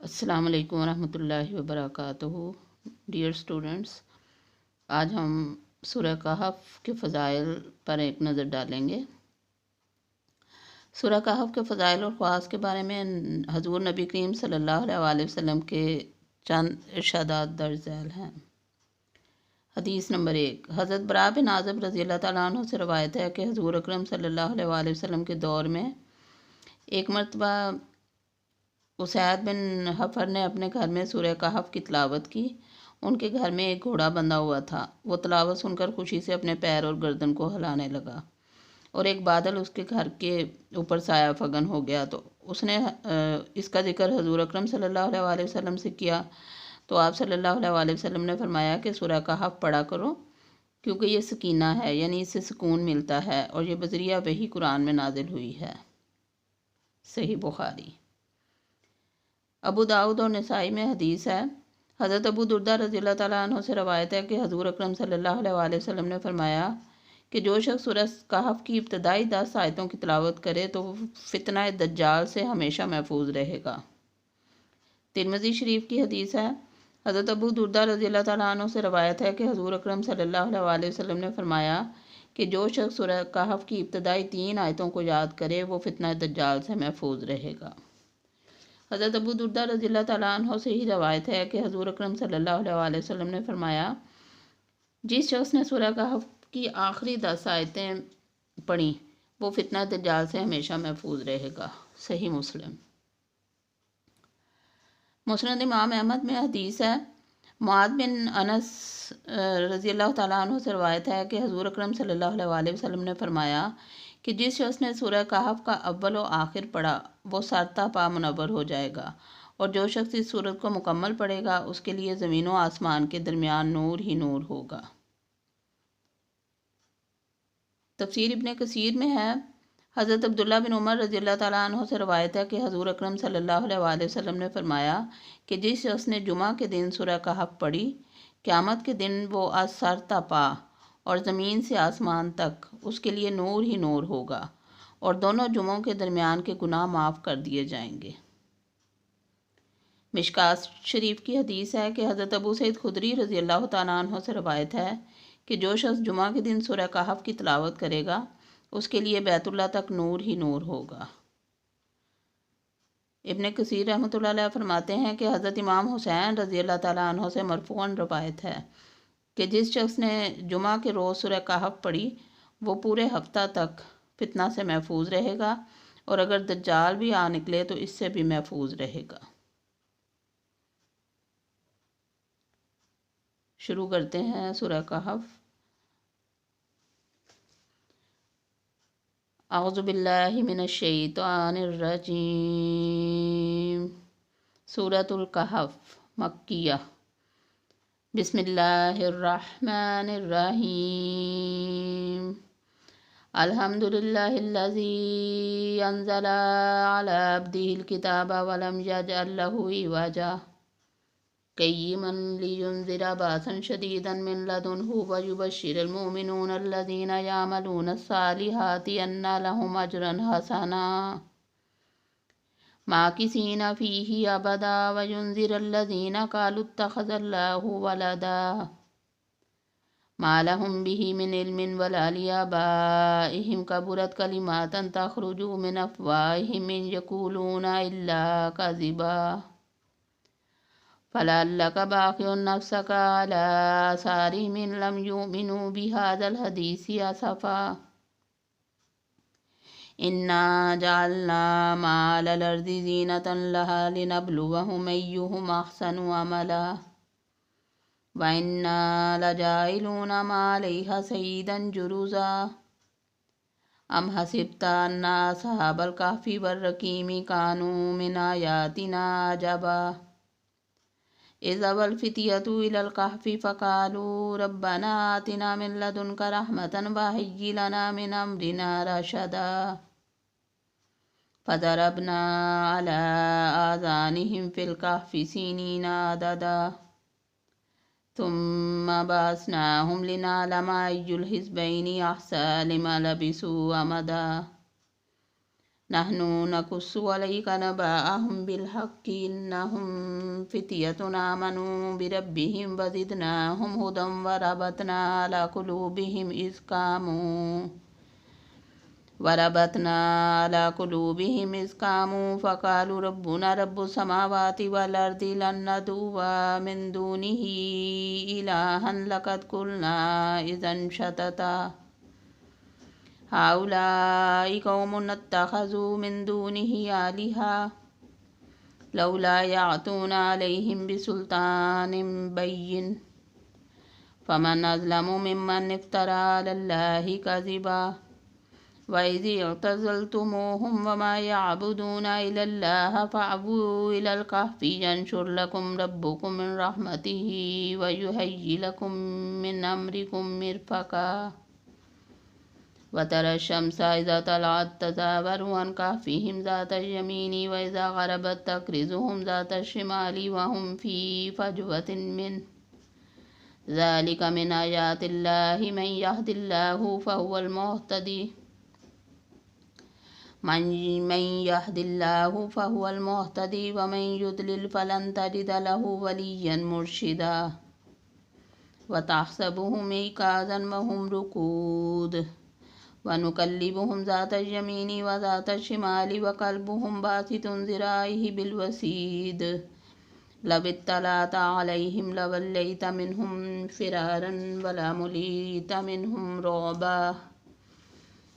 अस्सलाम वालेकुम रहमतुल्लाहि व बरकातुहू। डियर स्टूडेंट्स, आज हम सूरह कहफ के फ़ज़ाइल पर एक नज़र डालेंगे। सूरह कहफ के फ़ज़ाइल और ख़वास के बारे में हज़ूर नबी करीम सल्लल्लाहु अलैहि वसल्लम के चंद इरशादात दर्ज झैल हैं। हदीस नंबर 1। हज़रत बरा बिन आज़िब रज़ी अल्लाह तआला अन्हु से रवायत है कि हज़ूर अकरम सल्लल्लाहु अलैहि वसल्लम के दौर में एक मरतबा उसैद बिन हफ़र ने अपने घर में सूरह कहफ की तिलावत की। उनके घर में एक घोड़ा बंधा हुआ था। वो तिलावत सुनकर खुशी से अपने पैर और गर्दन को हिलाने लगा और एक बादल उसके घर के ऊपर साया फगन हो गया। तो उसने इसका जिक्र हजूर अकरम सल्लल्लाहु अलैहि वसल्लम से किया। तो आप सल्लल्लाहु अलैहि वसल्लम ने फरमाया कि सूरह कहफ पढ़ा करो, क्योंकि ये सकीना है, यानी इससे सुकून मिलता है और ये बजरिया वही कुरान में नाजिल हुई है। सही बुखारी। अबू दाऊद और नसाई में हदीस है। हज़रत अबू दुर्दा रज़ी अल्लाह तआला अन्हु से रवायत है कि हज़ूर अकरम सल्लल्लाहु अलैहि वसल्लम ने फरमाया कि जो शख्स सूरह कहफ की इब्तदाई 10 आयतों की तिलावत करे तो वो फितना दज्जाल से हमेशा महफूज रहेगा। तिरमिज़ी शरीफ की हदीस है। हज़रत अबू दुर्दा रज़ी अल्लाह तआला अन्हु से रवायत है कि हज़ूर अकरम सल्लल्लाहु अलैहि वसल्लम ने फरमाया कि जो शख्स सूरह कहफ की इब्तदाई 3 आयतों को याद करे वो फितना दज्जाल से महफूज रहेगा। हज़रत अबू दुर्दा रज़ी अल्लाह तआला अन्हु से ही रवायत है कि हज़ूर अकरम सल्लल्लाहु अलैहि वसल्लम ने फरमाया, जिस शख्स ने सूरह कहफ की आखिरी 10 आयतें पढ़ी वो फितना दज्जाल से हमेशा महफूज रहेगा। सही मुस्लिम। मुस्नद इमाम अहमद में हदीस है। मुआद बिन अनस रज़ी अल्लाह तआला अन्हु से रवायत है कि हज़ूर अकरम सल्लल्लाहु अलैहि वसल्लम ने फरमाया कि जिस शख्स ने सूरह कहफ का अव्वल और आखिर पढ़ा वो सरता पा मुनव्वर हो जाएगा, और जो शख्स इस सूरत को मुकम्मल पढ़ेगा उसके लिए ज़मीन व आसमान के दरमियान नूर ही नूर होगा। तफसीर इब्न कसीर में है। हज़रत अब्दुल्ला बिन उमर रज़ी अल्लाह तआला अन्हु से रवायत है कि हज़ूर अकरम सल्लल्लाहु अलैहि वसल्लम ने फरमाया कि जिस शख्स ने जुमा के दिन सूरह कहफ पढ़ी, क़यामत के दिन वो सरता पा और ज़मीन से आसमान तक उसके लिए नूर ही नूर होगा और दोनों जुमों के दरमियान के गुनाह माफ़ कर दिए जाएंगे। मिशकात शरीफ की हदीस है कि हज़रत अबू सईद खुदरी रज़ी अल्लाह तआला अन्हु से रवायत है कि जो शख्स जुमा के दिन सूरह कहफ की तिलावत करेगा उसके लिए बैतुल्लाह तक नूर ही नूर होगा। इब्न कसीर रहमतुल्लाह अलैह फरमाते हैं कि हज़रत इमाम हुसैन रज़ी अल्लाह तआला अन्हु से मरफ़ूअन रवायत है कि जिस शख्स ने जुमा के रोज़ सूरह कहफ पढ़ी वो पूरे हफ्ता तक फितना से महफूज रहेगा, और अगर दज्जाल भी आ निकले तो इससे भी महफूज रहेगा। शुरू करते हैं सूरह कहफ। औज़ु बिल्लाहि मिनश शैतानिर रजीम। सूरतुल कहफ मक्किया। बिस्मिल्लाहिर रहमानिर रहीम। अल्हम्दुलिल्लाहिल्लज़ी अंज़ला अला अब्दिहिल किताबा वलम यजअल लहू इवजा क़य्यिमन लियुनज़िरा बासन शदीदन मिन लदुन्हु व युबश्शिरल मुमिनूना अल्लज़ीना यअमलूना अस्सालिहाति अन्ना लहुम अजरन हसना माकिसीना फ़ीही अबदा व युनज़िरल लज़ीना क़ालू इत्तख़ज़ल्लाहु वलदा मा लहुम बिही मिन इल्मिन वला लिआबाइहिम कबुरत कलिमातन तख़रुजु मिन अफ़वाहिहिम इन यक़ूलूना इल्ला कज़िबा फलअल्लक बाक़िउन नफ़्सक अला आसारिहिम इन लम युमिनू बिहाज़ल हदीसी असफ़ा इन्ना जअलना मा अलल अर्ज़ि ज़ीनतन लहा लिनब्लुवहुम अय्युहुम अहसनु अमला व इन्ना लजाइलूना मा अलैहा सईदन जुरुज़ा अम हसिब्ता अन्ना अस्हाबल कहफ़ि वर्रक़ीमि कानू मिन आयातिना अजबा इज़ अवल फ़ित्यतु इलल कहफ़ि फ़क़ालू रब्बना आतिना मिन लदुनक रहमतन व हय्यि लना मिन अम्रिना रशदा फ़ज़रबना अला आज़ानिहिम फ़िल कहफ़ि सीनीना अददा थुम्मा बअसनाहुम लिनअलम अय्युल हिज़्बैनि अहसा लिमा लबिसू अमदा नहनु नकुस्सु अलैका नबाअहुम बिलहक्कि इन्नहुम फित्यतुन आमनु बिरब्बिहिम वज़िदनाहुम हुदम वरबतना अला कुलूबिहिम इज़ कामू फ़क़ालू रब्बुना रब्बुस समावाति वल अर्दि लन नदउवा मिन दूनिही इलाहन लक़द क़ुलना इज़न शतता हाउलाई कौमुन इत्तख़ज़ू मिन दूनिही आलिहा लौला याअतूना अलैहिम बिसुल्तानिम बय्यिन फमन अज़लमु मिम्मन इफ्तरा अलल्लाहि कज़िबा वइज़ इअ्तज़लतुमूहुम वमा यअबुदूना इल्लल्लाह फ़अवू इलल कहफ़ि यंशुर लकुम रब्बुकुम मिन रहमतिही वयुहय्यि लकुम मिन अम्रिकुम मिरफ़क़ा वतरा शम्स इज़ा तलअत तज़ावरु अन कहफ़िहिम ज़ातल यमीनी व इज़ा ग़रबत तक़रिज़ुहुम ज़ातल शिमाली वहुम फ़ी फ़जवतिन मिन ज़ालिक मिन आयातिल्लाहि मन यहदिल्लाहु फ़हुवल मुहतदी व मन युद्लिल फ़लन तजिद लहु वलिय्यन मुर्शिदा व तहसबुहुम ऐक़ाज़न व हुम रुक़ूद वनुक़ल्लिबुहुम ज़ातल यमीनी व ज़ातल शिमाली व क़ल्बुहुम बासितुन ज़िराइहि बिलवसीद लबित्तलअत अलैहिम लवल्लैत मिनहुम फ़िरारन वलमुलीत मिनहुम रुअबा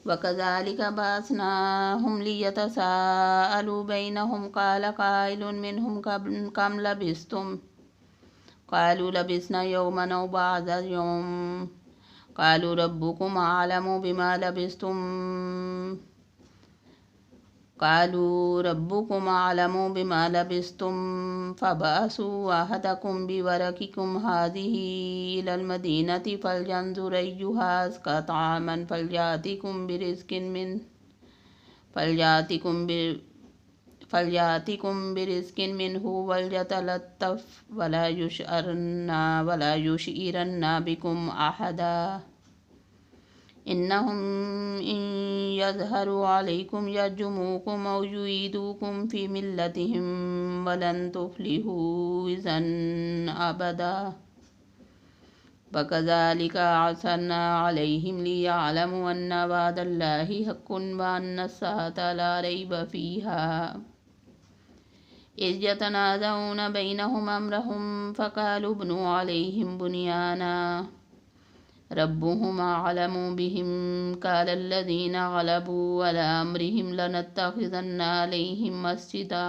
वकज़ालिक बअसनाहुम लियतसाअलू बैनहुम क़ाल क़ाइलुन मिनहुम कम लबिस्तुम क़ालू लबिस्ना यौमन औ बअज़ यौम क़ालू रब्बुकुम अअलमु बिमा लबिस्तुम फ़बअसू अहदकुम बिवरक़िकुम हाज़िही इलल मदीनति फ़लयंज़ुर अय्युहा अज़्का तआमन फ़लयातिकुम बिरिज़्क़िन मिन्हु वलयतलत्तफ़ वला युशइरन्ना बिकुम अहदा इन्नहुम इन यज़हरु अलैकुम यरजुमूकुम औ युईदूकुम फ़ी मिल्लतिहिम वलन तुफ़्लिहू इज़न अबदा वकज़ालिक अअसरना अलैहिम लियअलमू अन्न वअदल्लाहि हक़्क़ुन व अन्नस्साअत ला रैब फ़ीहा इज़ यतनाज़ऊन बैनहुम अम्रहुम फ़क़ालू इब्नु अलैहिम बुनियाना रब्बुहुम अअलमु बिहिम क़ालल्लज़ीना ग़लबू अला अम्रिहिम लनत्तख़िज़न्ना अलैहिम मस्जिदा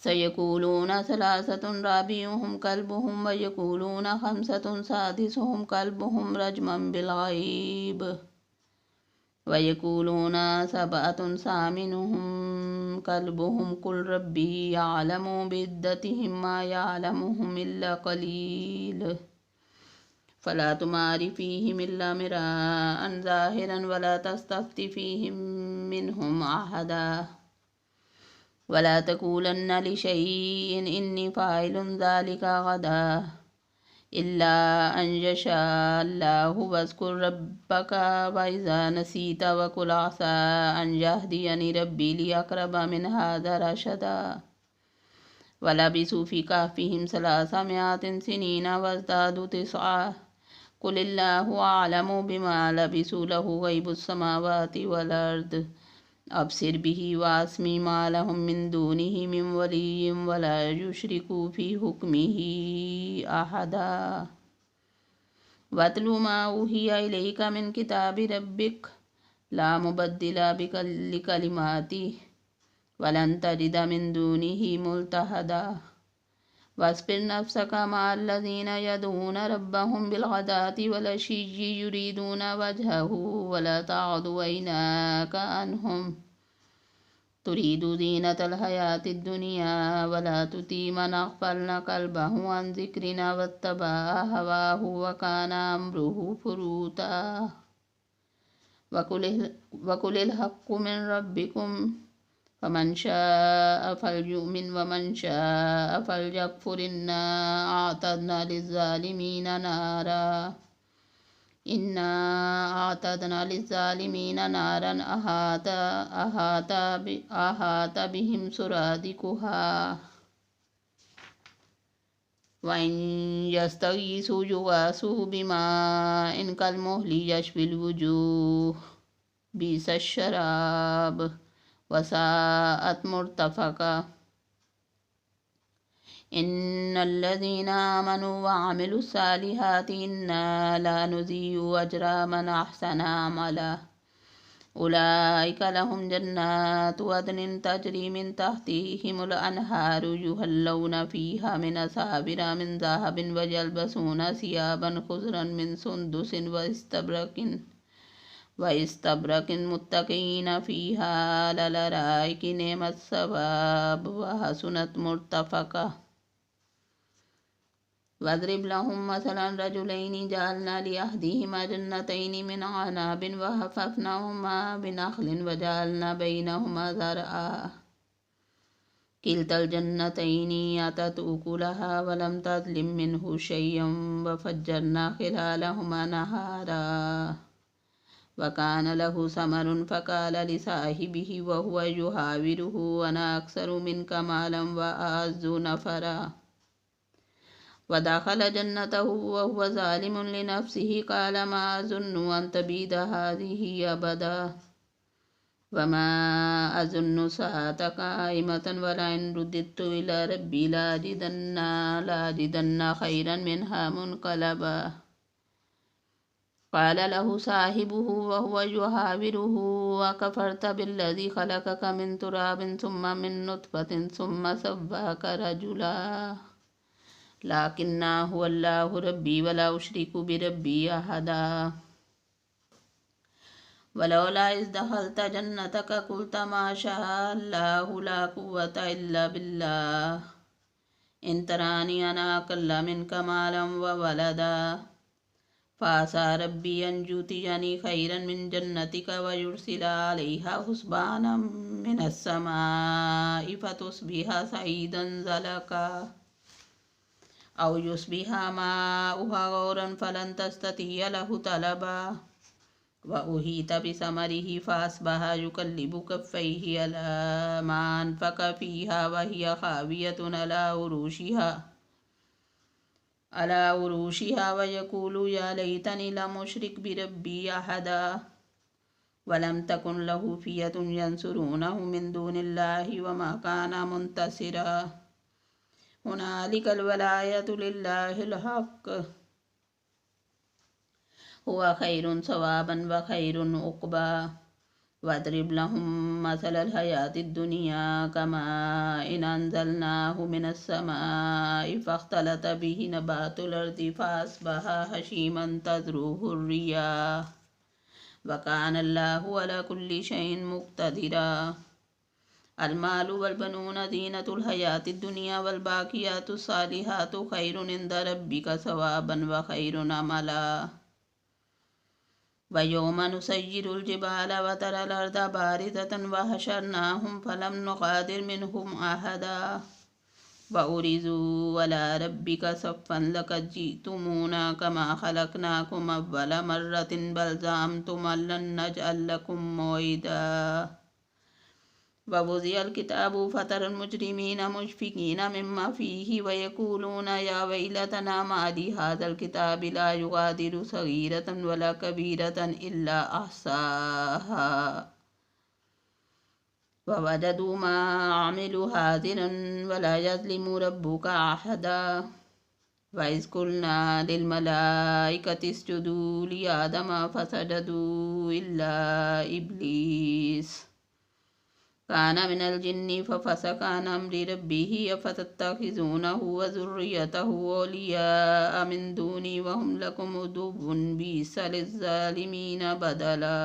सयक़ूलून सलासतुन राबिउहुम कल्बुहुम व यक़ूलून ख़म्सतुन सादिसुहुम कल्बुहुम रजमन बिलग़ैब व यक़ूलून सबअतुन सामिनुहुम कल्बुहुम क़ुल रब्बी यअलमु बिइद्दतिहिम मा यअलमुहुम इल्ला क़लील फ़ला तुमारि फ़ीहिम इल्ला मिराअन ज़ाहिरन वला तस्तफ़्ति फ़ीहिम मिनहुम अहदा वला तक़ूलन्न लिशैइन इन्नी फ़ाइलुन ज़ालिका गदा इल्ला अन यशा अल्लाहु वज़्कुर रब्बक व इज़ा नसीत वक़ुल असा अन यहदियनि रब्बी लिअक़रब मिन हाज़ा रशदा वलबिसू फ़ी कहफ़िहिम सलासमिअतिन सिनीन वज़दादू तिस्आ क़ुलिल्लाहु अअलमु बिमा लबिसू लहु ग़ैबुस समावाति वल अर्द अबसिर बिही वास्मी मा लहुम मिन दूनिही मिन वलिय्यिन वला युशरिकू फ़ी हुक्मिही अहदा वत्लु मा उहिया इलैका मिन किताबि रब्बिक ला मुबद्दिल लिकलिमातिही वलन तजिद मिन दूनिही मुल्तहदा वस्बिर नफ्सक मअल्लज़ीना यदऊन रब्बहुम बिलग़दाति वलअशिय्यि युरीदून वजहहु वला तअदु ऐनाक अन्हुम तुरीदु ज़ीनतल हयातिद दुनिया वला तुती मन अग़फ़लना क़ल्बहु अन ज़िक्रिना वत्तबअ हवाहु वकान अम्रुहु फ़ुरूता वक़ुलिल हक़्क़ु मिन रब्बिकुम फ़मन शाअ फ़लयुमिन वमन शाअ फ़लयकफ़ुर इन्ना अअतदना लिज़्ज़ालिमीन नारा इन्ना आतदना लिज़्ज़ालिमीन नारन अहाता बिहिम सुरादिकुहा वइन यस्तगीसु युगासु बिमाइन कलमुहलि यशविल वुजूह बिसश्शराब वसाअत मुर्तफका इन्नल्लज़ीना आमनु वअमिलुस्सालिहाति इन्ना ला नुज़ीउ अज्रा मन अहसना अमला उलाइका लहुम जन्नातु अदनिन तजरी मिन तहतिहिमुल अनहारु युहल्लौना फीहा मिन असाबिरा मिन ज़हबिन व यल्बसूना सियाबन खुज़रन मिन सुंदुसिन व इस्तबरकिन मुत्तक़ीना फीहा अलल अराइकि निअमत सवाब व हसुनत मुर्तफ़क़ा वज़रिब लहुम मसलन रजुलैनि जअलना लिअहदिहिमा जन्नतैनि मिन अनाबिन व हफ़फ़नाहुमा बिनख़लिन व जअलना बैनहुमा ज़रआ किल्तल जन्नतैनि आतत उकुलहा व लम तज़लिम मिन्हु शय्अन व फ़ज्जरना खिलालहुमा नहारा व कान लहु समरुन फ़क़ाल लिसाहिबिहि व हुव युहाविरुहु अना अक्सरु मिन्का मालन व अअज़्ज़ु नफ़रा वदखल जन्नतहु वहुव ज़ालिमुन लिनफ़्सिहि क़ाल मा अज़ुन्नु अन तबीद हाज़िहि अबदा वमा अज़ुन्नु अस्साअता क़ाइमतन वलइन रुद्दितु इला रब्बी लाजिदन्ना खैरन मिन्हा मुनक़लबा क़ाल लहु साहिबुहु वहुव युहाविरुहु अकफ़रत बिल्लज़ी ख़लक़क मिन तुराबिन सुम्मा मिन नुत्फ़तिन सुम्मा सव्वाक रजुला लाकिन्ना हुवल्लाहु रब्बी वला उश्रिकु बिरब्बी अहदा वलौला इज़ दख़लत जन्नतक क़ुल्त मा शाअ अल्लाहु ला क़ुव्वता इल्ला बिल्लाह इन तरानी अना अक़ल्ल मिन्का मालन व वलदा फ़असा रब्बी अन युतियनी खैरन मिन जन्नतिक व युरसिला अलैहा हुस्बानम मिनस समाइ फ़तुस्बिहा सईदन ज़लका औ युस्बिहा माउहा गौरन फ़लन तस्ततिय लहु तलबा व उहीत बिसमरिहि फ़अस्बह युक़ल्लिबु कफ़्फ़ैहि अला मा अनफ़क़ फ़ीहा व हिय ख़ावियतुन अला उरूशिहा व यक़ूलु या लैतनी लम उश्रिक बिरब्बी अहदा वलम तकुन लहु फ़ियतुन यंसुरूनहु मिन दूनिल्लाहि व मा कान मुंतसिरा हुनालिकल वलायतु लिल्लाहिल हक़्क़ हुव खैरुन सवाबन व खैरुन उक़बा वद्रिब लहुम मसलल हयातिद दुनिया कमाइन अंज़लनाहु मिनस समाइ फ़ख्तलत बिहि नबातुल अर्दि फ़अस्बह हशीमन तज़रुहुर रियाह व कान अल्लाहु अला कुल्लि शैइन मुक़्तदिरा अलमालु वल बनून ज़ीनतुल हयातिद दुनिया वल बाक़ियातुस सालिहातु खैरुन इंद रब्बिक सवाबन व खैरुन अमला व यौम नुसय्यिरुल जिबाल व तरल अर्द बारिज़तन व हशरनाहुम फलम नुग़ादिर मिनहुम अहदा व उरिज़ू अला रब्बिक सफ़्फ़न लक़द जि'तुमूना कमा ख़लक़नाकुम अव्वल मर्रतिन बल ज़अमतुम अल्लन नजअल लकुम मौइदा व वुज़िअल किताबु फ़तरल मुजरिमीन मुशफ़िक़ीन मिम्मा फ़ीहि व यक़ूलून या वैलतना मा लि हाज़ल किताबि ला युग़ादिरु सग़ीरतन वला कबीरतन इल्ला अहसाहा व वजदू मा अमिलू हाज़िरन वला यज़लिमु रब्बुका अहदा व इज़ क़ुल्ना लिल मलाइकति इसजुदू लि आदम फ़सजदू इल्ला इब्लीस कान मिनल जिन्नि फ़फ़सक़ अन अम्रि रब्बिहि अफ़तत्तख़िज़ूनहु व ज़ुर्रिय्यतहु औलियाअ मिन दूनी व हुम लकुम उदुव्वुन बि'सा लिज़्ज़ालिमीन बदला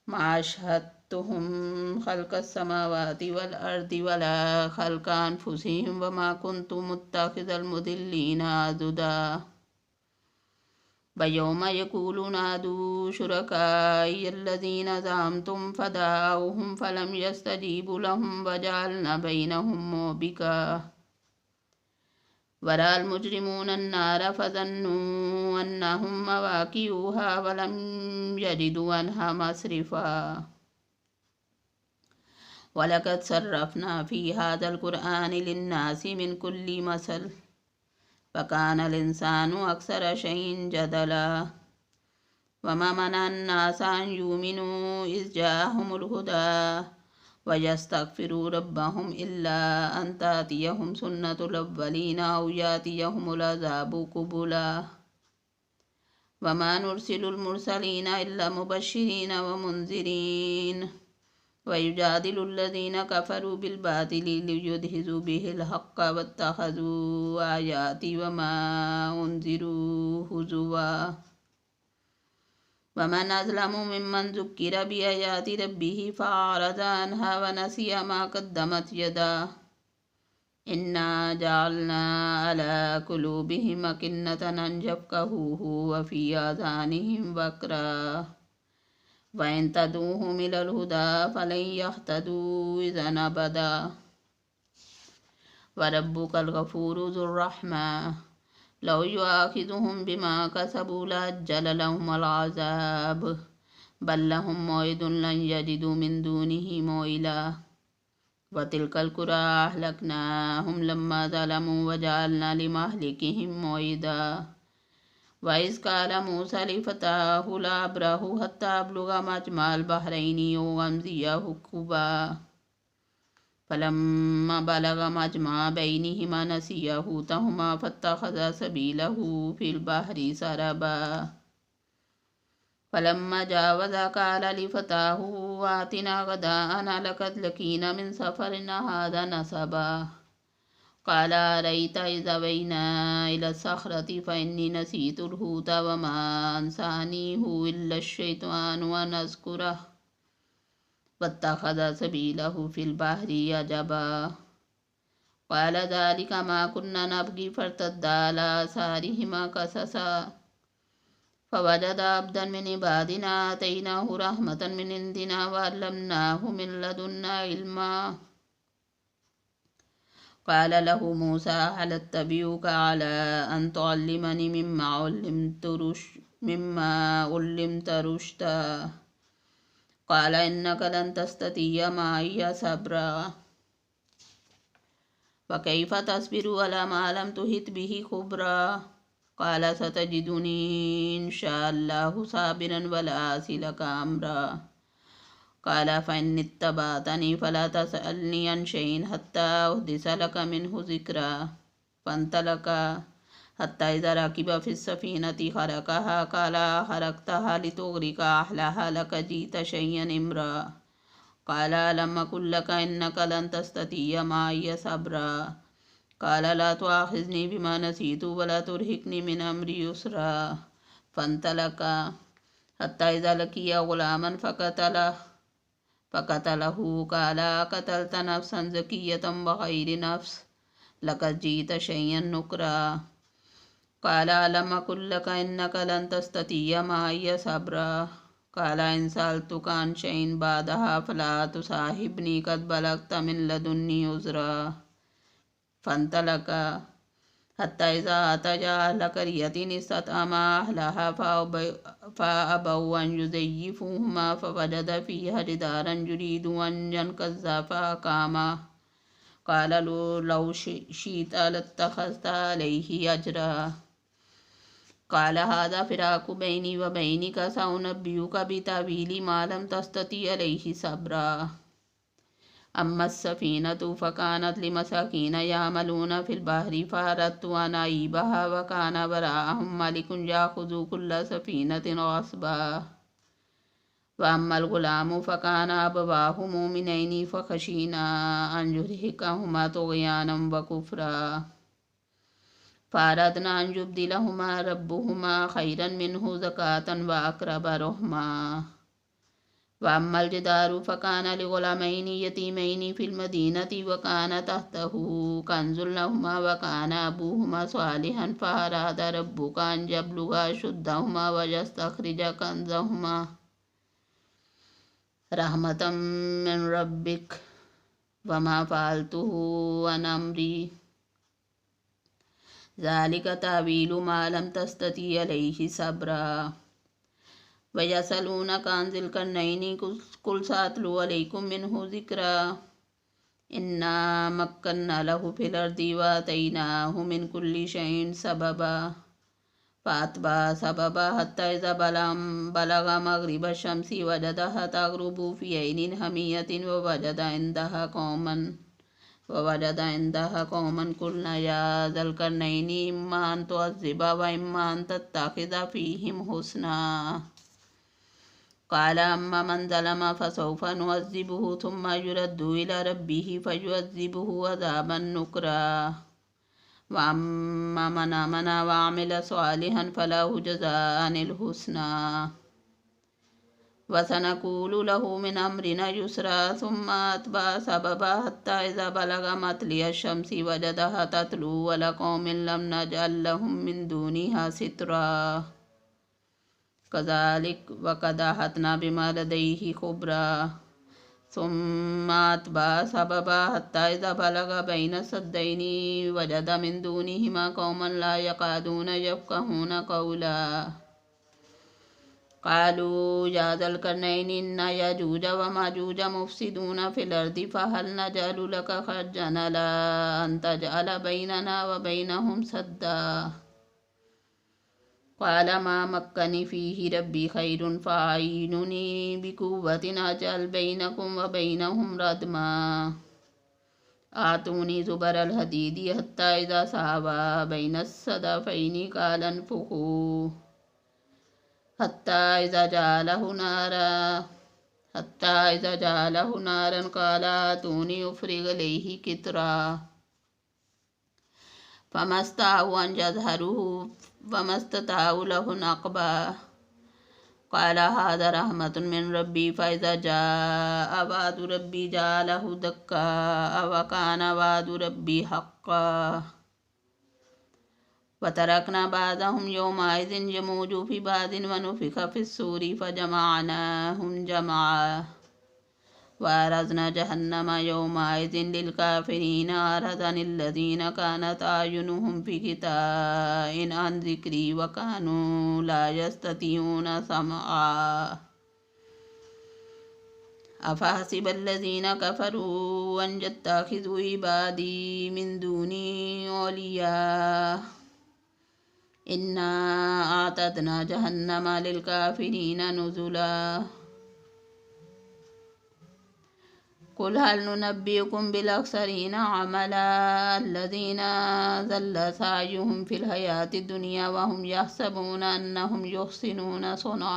मा अशहदतुहुम ख़ल्क़स समावाति वल अर्दि वला ख़ल्क़ अनफ़ुसिहिम व मा कुन्तु मुत्तख़िज़ल मुदिल्लीन अज़ुदा व यौम यक़ूलु नादू शुरकाइयल्लज़ीन ज़अमतुम फ़दअऊहुम फ़लम यस्तजीबु लहुम व जअलना बैनहुम मौबिक़ा वरा मुजरिमून अन्नार फज़न्नू अन्नहुम मवाक़िऊहा वलम यजिदू अन्हा मसरिफ़ा वलक़द सर्रफ़ना फ़ी हाज़ल क़ुरआनि लिन्नासि मिन कुल्लि मसल फ़कानल इंसानु अक्सर शैइन जदला वमा मना अन्नास अन युमिनू इज़ जाअहुमुल हुदा वयस्तग़फ़िरू रब्बहुम इल्ला अन तातियहुम सुन्नतुल अव्वलीन औ यातियहुमुल अज़ाबु क़ुबुला वमा नुरसिलुल मुरसलीन इल्ला मुबश्शिरीन व मुनज़िरीन वयुजादिलुल्लज़ीन कफ़रू बिल बातिलि लियुदहिज़ू बिहिल हक़्क़ वत्तख़ज़ू आयाति वमा उन्ज़िरू हुज़ुवा वमन अज़लमु मिम्मन ज़ुक्किर बिआयाति रब्बिहि फ़अरज़ अन्हा वनसिय मा क़द्दमत यदाहु इन्ना जअलना अला क़ुलूबिहिम अकिन्नतन अन यफ़क़हूहु व फ़ी आज़ानिहिम वक़रा वइन तदऊहुम इलल हुदा फ़लन यहतदू इज़न अबदा वरब्बुकल गफ़ूरु ज़ुर्रहमा लौ युआखिज़ुहुम बिमा कसबू लअज्जल लहुमुल अज़ाब बल लहुम मौइदुन लन यजिदू मिन दूनिही मौइला वतिल्कल क़ुरा अहलकनाहुम लम्मा ज़लमू वजअलना लिमहलिकिहिम मौइदा वइज़ क़ाल मूसा लिफ़ताहु ला अब्रहु हत्ता अब्लुग़ मजमअल बहरैनि औ अम्ज़िय हुक़ुबा फलम्मा बलग मजमा बैनिहिमा नसिया हूतहुमा फत्तख़ज़ सबीलहु फ़िल बहरि सरबा फलम्मा जावज़ा क़ाल लिफ़ताहु आतिना ग़दाअना लक़द लक़ीना मिन सफ़रिना हाज़ा नसबा क़ाल अरअय्त इज़ अवैना इला सख़रति फ़इन्नी नसीतुल हूत वमा अंसानीहु इल्ला अश्शैतानु अन अज़्कुरह वत्तख़ज़ सबीलहु फ़िल बहरि अजबा क़ाल ज़ालिक मा कुन्ना नबग़ी फ़र्तद्दा अला आसारिहिमा क़ससा फ़वजदा अब्दन मिन इबादिना आतैनाहु रहमतन मिन इंदिना वअल्लमनाहु मिन लदुन्ना इल्मा क़ाल लहु मूसा हल अत्तबिउक अला अन तुअल्लिमनी मिम्मा उल्लिमत रुश्दा क़ाल इन्नक लन तस्ततिअ मइय सबरा वकैफ़ तस्बिरु अला मा लम तुहित बिहि खुबरा क़ाल सतजिदुनी इंशाअल्लाहु साबिरन वला आसी लक अम्रा क़ाल फ़इन इत्तबअतनी फ़ला तसअलनी अन शैइन हत्ता उहदिस लक मिन्हु ज़िक्रा फ़न्तलक़ा हत्ता इज़ा रकिबा फ़िस्सफ़ीनति ख़रक़हा क़ाल अख़रक़तहा लितुग़रिक़ अहलहा लक़द जीत शैअन इम्रा क़ाल अलम अक़ुल लक इन्नक लन तस्ततिअ मइय सबरा क़ाल ला तुआख़िज़नी बिमा नसीतु वला तुरहिक़नी मिन अम्रि युस्रा फ़न्तलक़ा हत्ता इज़ा लक़िया ग़ुलामन फ़क़तलहु क़ाल अक़तलत नफ़सन ज़किय्यतन बग़ैरि नफ़्स लक़द जीत शैअन नुक्रा क़ाल अलम अक़ुल लक इन्नक लन तस्ततिअ मइय सबरा क़ाल इन सअल्तुक अन शैइन बअदहा फ़ला तुसाहिबनी क़द बलग़त मिन लदुन्नी उज़्रा फ़न्तलक़ा हत्ता इज़ा अतया अहल क़रयतिन इस्ततअमा अहलहा फ़अबौ अन युज़य्यिफ़ूहुमा फ़वजदा फ़ीहा जिदारन युरीदु अन यनक़ज़्ज़ फ़अक़ामा क़ाल लौ शि'त लत्तख़ज़्त अलैहि अजरा क़ाल हाज़ा फ़िराक़ु बैनी व बैनिक सअुनब्बिउक बितअवीलि मा लम तस्तति अलैहि सबरा अम्मा अस्सफ़ीनतु फ़कानत लिमसाकीन यअमलून फ़िल बहरि फ़अरदतु अन अईबहा व कान वराअहुम मलिकुन यअख़ुज़ु कुल्ल सफ़ीनतिन ग़स्बा व अम्मल ग़ुलामु फ़कान अबवाहु मुमिनैनि फ़ख़शिना अन युरहिक़हुमा तुग़यानन व कुफ़्रा फ़अरदना अन युब्दिलहुमा रब्बुहुमा ख़ैरन मिन्हु ज़कातन व अक़रब रुहमा व अम्मल जिदारु फ़कान लिग़ुलामैनि यतीमैनि फ़िल मदीनति व कान तहतहु कन्ज़ुन लहुमा व कान अबूहुमा सालिहन फ़अराद रब्बुक अन यब्लुगा अशुद्धहुमा व यस्तख़रिजा कन्ज़हुमा रहमतम मिन रब्बिक व मा फ़अलतुहु अन अम्री ज़ालिक तावीलु मा लम तस्तती अलैहि सब्रा वयसलूनका अन ज़िलकरनैनि कुल सातलू अलैकुम मिन्हु ज़िक्रा इन्ना मक्कन्ना लहु फिल अर्दि वातैनाहु मिन कुल्लि शैइन सबबा फातबा सबबा हत्ता इज़ा बलगा मग़रिब शम्सी वजदहा तग़रुबु फ़ी ऐनिन हमियतिन ववजद इंदहा कौमन कुलना या ज़ुल्करनैनि इम्मा अन तुअज़्ज़िबा व इम्मा अन तत्तख़िज़ फ़ीहिम हुस्ना क़ाल अम्मा मन ज़लम फ़सौफ़ नुअज़्ज़िबुहु थुम्मा युरद्दु इला रब्बिहि फ़युअज़्ज़िबुहु अज़ाबन नुक्रा व अम्मा मन आमन व अमिल स्वालिहन फ़लहु जज़ाअनिल हुस्ना वसनक़ूलु लहु मिन अम्रिना युस्रा सुम्मा अत्बअ सबबा हत्ता इज़ा बलग मतलिय शम्सी वजदहा तत्लू अला क़ौमिन लम नजअल लहुम मिन दूनिहा सित्रा कज़ालिक वक़द अहतना बिमा लदैहि ख़ुब्रा सुम्मा अत्बअ सबबा हत्ता इज़ा बलग बैन सद्दैनि वजद मिन दूनिहिमा क़ौमन ला यकादून यफ़क़हून क़ौला क़ालू या ज़ुल्करनैनि इन्ना यजूज व माजूज मुफ़्सिदून फ़िल अर्दि फ़हल नजअलु लक ख़र्जन अला अन तजअल बैनना व बैनहुम सद्दा क़ाल मा मक्कनी फ़ीहि रब्बी ख़ैरुन फ़अईनुनी बिक़ुव्वतिन अजअल बैनकुम व बैनहुम रदमा आतूनी ज़ुबरल हदीदी हत्ता इज़ा सावा बैनस सदफ़ैनि क़ाल अन्फुख़ू हत्ता इज़ा जअलहु नारन क़ाल आतूनी उफ़्रिग़ अलैहि क़ित्रा फ़मस्तताउ अन यज़हरुहु वमस्तताउ लहु नक़बा क़ाल हाज़ा रहमतुन मिन रब्बी फ़इज़ा जाअ वअदु रब्बी जअलहु दक्का व कान वअदु रब्बी हक़्क़ा वतरकना बादहुम यौमइज़िन यमूजु फ़ी बादिन वनुफ़िख़ फ़िस्सूरि फ़जमअनाहुम जमआ वअरज़ना जहन्नम यौमइज़िन लिलकाफ़िरीन अरज़न अल्लज़ीन कानत अयुनुहुम फ़ी ग़िताइन अन ज़िक्री व कानू ला यस्ततिऊन समआ अफ़हसिबल्लज़ीन कफ़रू अन यत्तख़िज़ू इबादी मिन दूनी औलिया इन्ना आतदना जहन्नम लिलकाफ़िरीन नुज़ुला कुल हल नुनब्बिउकुम बिलअख़सरीन अमला अल्लज़ीन ज़ल्ल सअयुहुम फ़िल हयातिद दुनिया व हुम यहसबून अन्नहुम युहसिनून सुनआ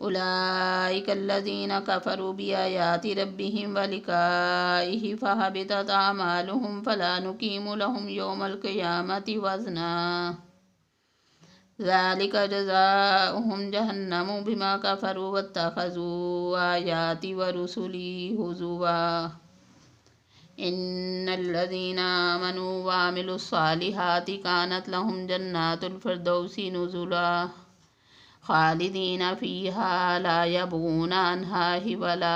उलाइका अल्लज़ीन कफ़रू बिआयाति रब्बिहिम व लिक़ाइहि फ़हबितत अअमालुहुम फ़ला नुक़ीमु लहुम यौमल क़ियामति वज़ना ज़ालिक जज़ाउहुम जहन्नमु बिमा कफ़रू वत्तख़ज़ू आयाति व रुसुली हुज़ुवा इन्नल्लज़ीन आमनू व अमिलुस्सालिहाति कानत लहुम जन्नातुल फ़िरदौसि नुज़ुला ख़ालिदीन फ़ीहा ला यबग़ून अन्हा हिवला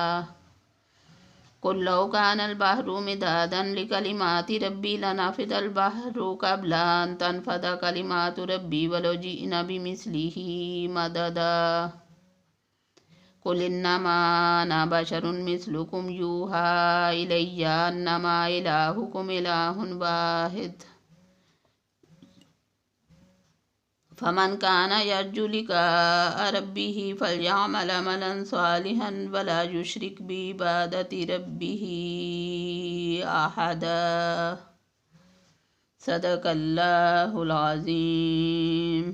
कुल लौ कानल बहरु मिदादन लिकलिमाति रब्बी लनफ़िदल बहरु क़ब्ल अन तनफ़द कलिमातु रब्बी वलौ जिअना बिमिस्लिहि मददा कुल इन्नमा अना बशरुन मिस्लुकुम यूहा इलैया अन्नमा इलाहुकुम इलाहुन वाहिद फ़मन कान यर्जु लिक़ाअ रब्बिहि फ़लयअमल अमलन सालिहन वला युश्रिक बिइबादति रब्बिहि अहदा सदक़ल्लाहुल अज़ीम।